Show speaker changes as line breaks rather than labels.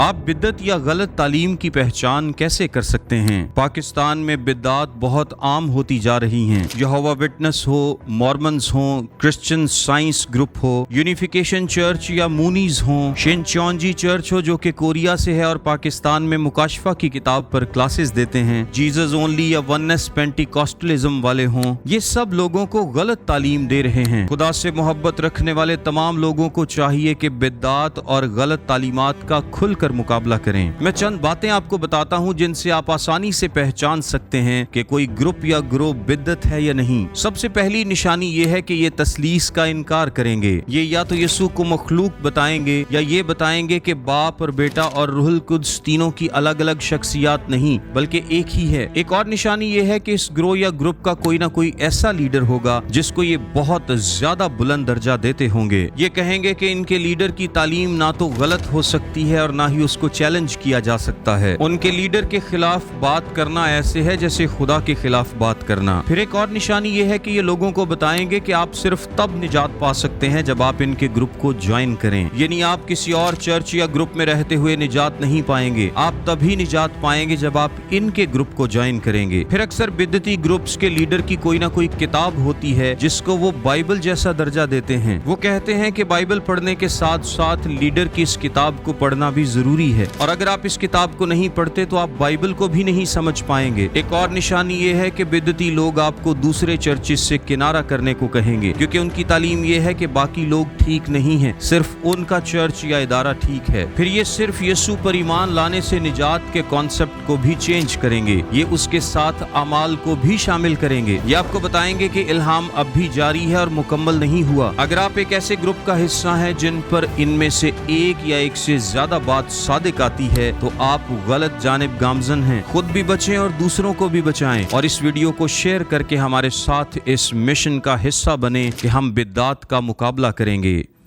آپ बिद्दत या गलत तालीम की पहचान कैसे कर सकते हैं? पाकिस्तान में बिद्दात बहुत आम होती जा रही हैं। यहोवा विटनेस हो, मॉर्मन्स हो, क्रिश्चियन साइंस ग्रुप हो, यूनिफिकेशन चर्च या मूनीज हो, शिनचोंजी चर्च हो जो कि कोरिया से है और पाकिस्तान में मुकाशफा की किताब पर क्लासेस देते हैं, जीसस ओनली या वननेस पेंटिकॉस्टलिज्म वाले हों, ये सब लोगों को गलत तालीम दे रहे हैं। खुदा से मोहब्बत रखने वाले तमाम लोगों को चाहिए कि बिद्दात और गलत तालीमात का खुलकर मुकाबला करें। मैं चंद बातें आपको बताता हूं जिनसे आप आसानी से पहचान सकते हैं कि कोई ग्रुप या ग्रोह बिद्दत है या नहीं। सबसे पहली निशानी ये है कि ये तस्लीस का इनकार करेंगे। ये या तो यीशु को मखलूक बताएंगे या ये बताएंगे कि बाप और बेटा और रूहुल कुद्स तीनों की अलग अलग शख्सियात नहीं बल्कि एक ही है। एक और निशानी ये है कि इस ग्रोह या ग्रुप का कोई ना कोई ऐसा लीडर होगा जिसको ये बहुत ज्यादा बुलंद दर्जा देते होंगे। ये कहेंगे कि इनके लीडर की तालीम ना तो गलत हो सकती है और ना ही उसको चैलेंज किया जा सकता है। उनके लीडर के खिलाफ बात करना ऐसे है जैसे खुदा के खिलाफ बात करना। फिर एक और निशानी ये है कि ये लोगों को बताएंगे कि आप सिर्फ तब निजात पा सकते हैं जब आप इनके ग्रुप को ज्वाइन करें, यानी आप किसी और चर्च या ग्रुप में रहते हुए निजात नहीं पाएंगे। आप तभी निजात पाएंगे जब आप इनके ग्रुप को ज्वाइन करेंगे। फिर अक्सर बिद्दती ग्रुप्स के लीडर की कोई ना कोई किताब होती है जिसको वो बाइबल जैसा दर्जा देते हैं। वो कहते हैं कि बाइबल पढ़ने के साथ साथ लीडर की इस किताब को पढ़ना भी जरूरी है और अगर आप इस किताब को नहीं पढ़ते तो आप बाइबल को भी नहीं समझ पाएंगे। एक और निशानी ये है कि बिद्दती लोग आपको दूसरे चर्चिस से किनारा करने को कहेंगे क्योंकि उनकी तालीम ये है कि बाकी लोग ठीक नहीं हैं, सिर्फ उनका चर्च या इदारा ठीक है। फिर ये सिर्फ यीशु पर ईमान लाने से निजात के कॉन्सेप्ट को भी चेंज करेंगे। ये उसके साथ अमाल को भी शामिल करेंगे। ये आपको बताएंगे कि इल्हाम अब भी जारी है और मुकम्मल नहीं हुआ। अगर आप एक ऐसे ग्रुप का हिस्सा हैं जिन पर इनमें से एक या एक से ज्यादा बात सादिक आती है तो आप गलत जानिब गामजन हैं। खुद भी बचें और दूसरों को भी बचाएं और इस वीडियो को शेयर करके हमारे साथ इस मिशन का हिस्सा बने कि हम बिद्दात का मुकाबला करेंगे।